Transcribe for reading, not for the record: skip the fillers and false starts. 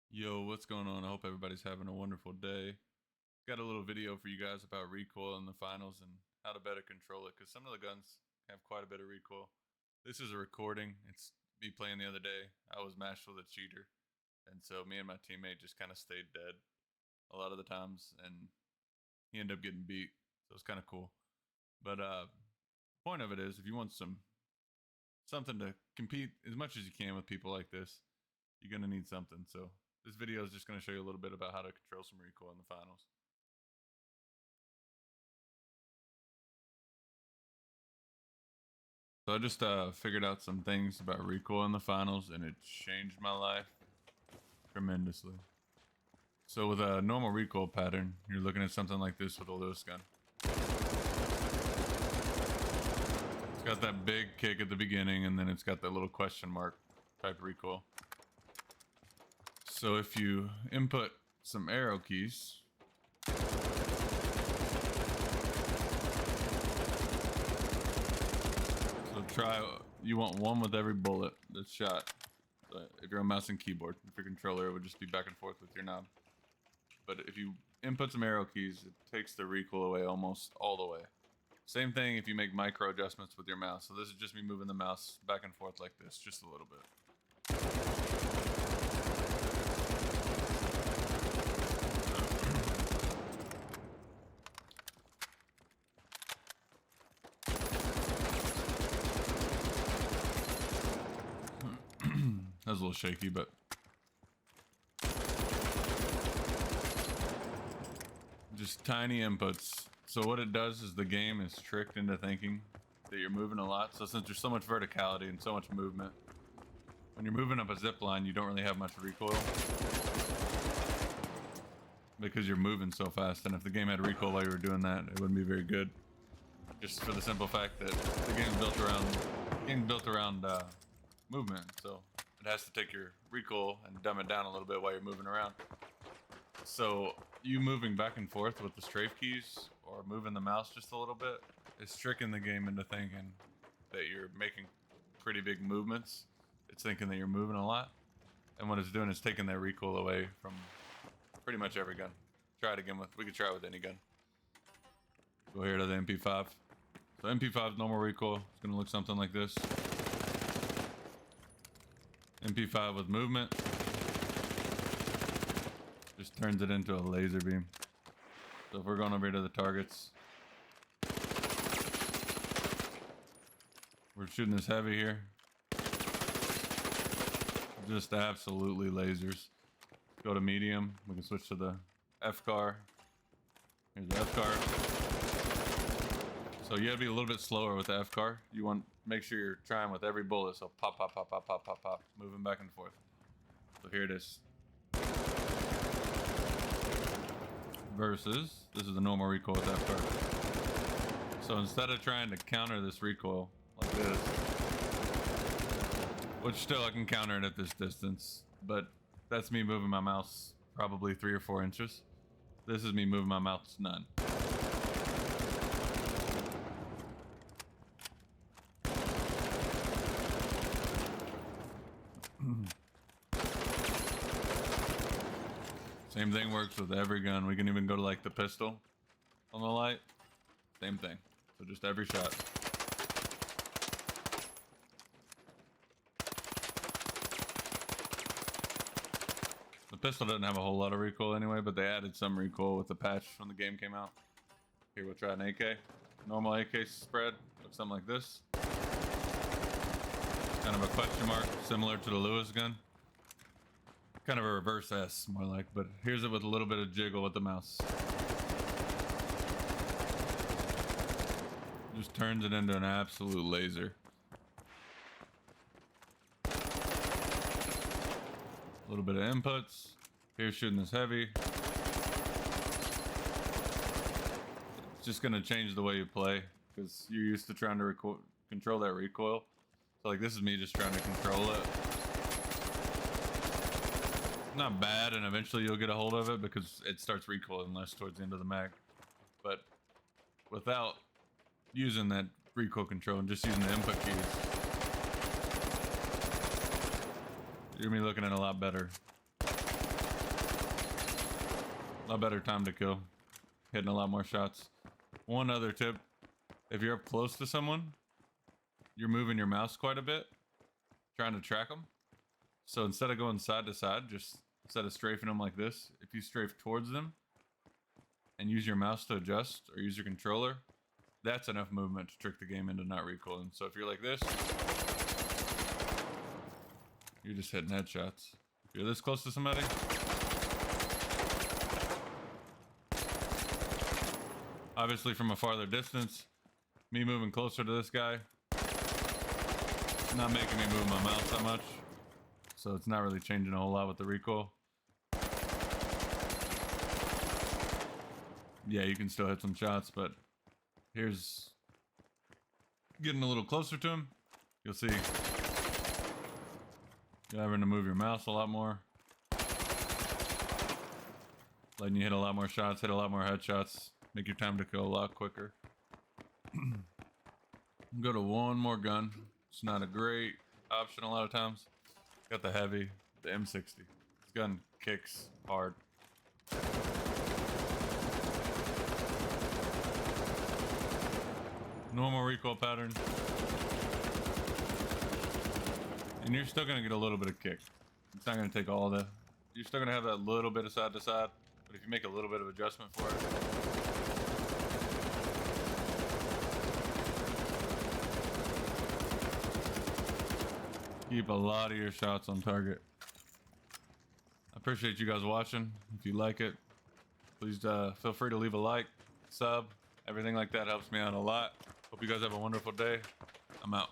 Yo, what's going on? I hope everybody's having a wonderful day. Got a little video for you guys about recoil in the finals and how to better control it because some of the guns have quite a bit of recoil. This is a recording. It's me playing the other day. I was matched with a cheater, and so me and my teammate just kind of stayed dead a lot of the times, and he ended up getting beat. So it's kind of cool. But point of it is, if you want something to compete as much as you can with people like this, you're gonna need something. So this video is just going to show you a little bit about how to control some recoil in the finals. So I just figured out some things about recoil in the finals, and it changed my life tremendously. So with a normal recoil pattern, you're looking at something like this with a Lewis gun. It's got that big kick at the beginning, and then it's got that little question mark type recoil. So if you input some arrow keys, so you want one with every bullet that's shot. If you're on mouse and keyboard, if your controller, it would just be back and forth with your knob. But if you input some arrow keys, it takes the recoil away almost all the way. Same thing if you make micro adjustments with your mouse. So this is just me moving the mouse back and forth like this, just a little bit. That was a little shaky, but just tiny inputs. So what it does is the game is tricked into thinking that you're moving a lot. So since there's so much verticality and so much movement, when you're moving up a zip line, you don't really have much recoil because you're moving so fast. And if the game had recoil while you were doing that, it wouldn't be very good. Just for the simple fact that the game's built around movement. So it has to take your recoil and dumb it down a little bit while you're moving around. So you moving back and forth with the strafe keys or moving the mouse just a little bit is tricking the game into thinking that you're making pretty big movements. It's thinking that you're moving a lot. And what it's doing is taking that recoil away from pretty much every gun. Try it again we could try it with any gun. Go here to the MP5. So MP5's normal recoil. It's going to look something like this. MP5 with movement just turns it into a laser beam. So if we're going over here to the targets, we're shooting this heavy here. Just absolutely lasers. Go to medium. We can switch to the F car. Here's the F car. So you gotta be a little bit slower with the F car. You want make sure you're trying with every bullet. So pop, pop, pop, pop, pop, pop, pop, moving back and forth. So here it is. Versus this is the normal recoil with F car. So instead of trying to counter this recoil like this, which still I can counter it at this distance, but that's me moving my mouse probably 3 or 4 inches. This is me moving my mouse none. Same thing works with every gun. We can even go to like the pistol on the light. Same thing. So just every shot. The pistol doesn't have a whole lot of recoil anyway, but they added some recoil with the patch when the game came out. Here we'll try an AK. Normal AK spread looks something like this. It's kind of a question mark, similar to the Lewis gun. Kind of a reverse S, more like, but here's it with a little bit of jiggle with the mouse. Just turns it into an absolute laser. A little bit of inputs. Here's shooting this heavy. It's just gonna change the way you play because you're used to trying to control that recoil. So like this is me just trying to control it. Not bad, and eventually you'll get a hold of it because it starts recoiling less towards the end of the mag. But without using that recoil control and just using the input keys, you're gonna be looking at a lot better. A lot better time to kill. Hitting a lot more shots. One other tip. If you're up close to someone, you're moving your mouse quite a bit, trying to track them. So instead of going side to side, just instead of strafing them like this, if you strafe towards them and use your mouse to adjust or use your controller, that's enough movement to trick the game into not recoiling. So if you're like this, you're just hitting headshots. If you're this close to somebody, obviously from a farther distance, me moving closer to this guy, not making me move my mouse that much. So it's not really changing a whole lot with the recoil. Yeah, you can still hit some shots, but here's getting a little closer to him. You'll see you're having to move your mouse a lot more, letting you hit a lot more shots, hit a lot more headshots, make your time to kill a lot quicker. Go to one more gun. It's not a great option a lot of times. Got the heavy, the M60. This gun kicks hard. Normal recoil pattern. And you're still gonna get a little bit of kick. It's not gonna take all the... You're still gonna have that little bit of side to side, but if you make a little bit of adjustment for it, keep a lot of your shots on target. I appreciate you guys watching. If you like it, please feel free to leave a like, sub, everything like that helps me out a lot. Hope you guys have a wonderful day. I'm out.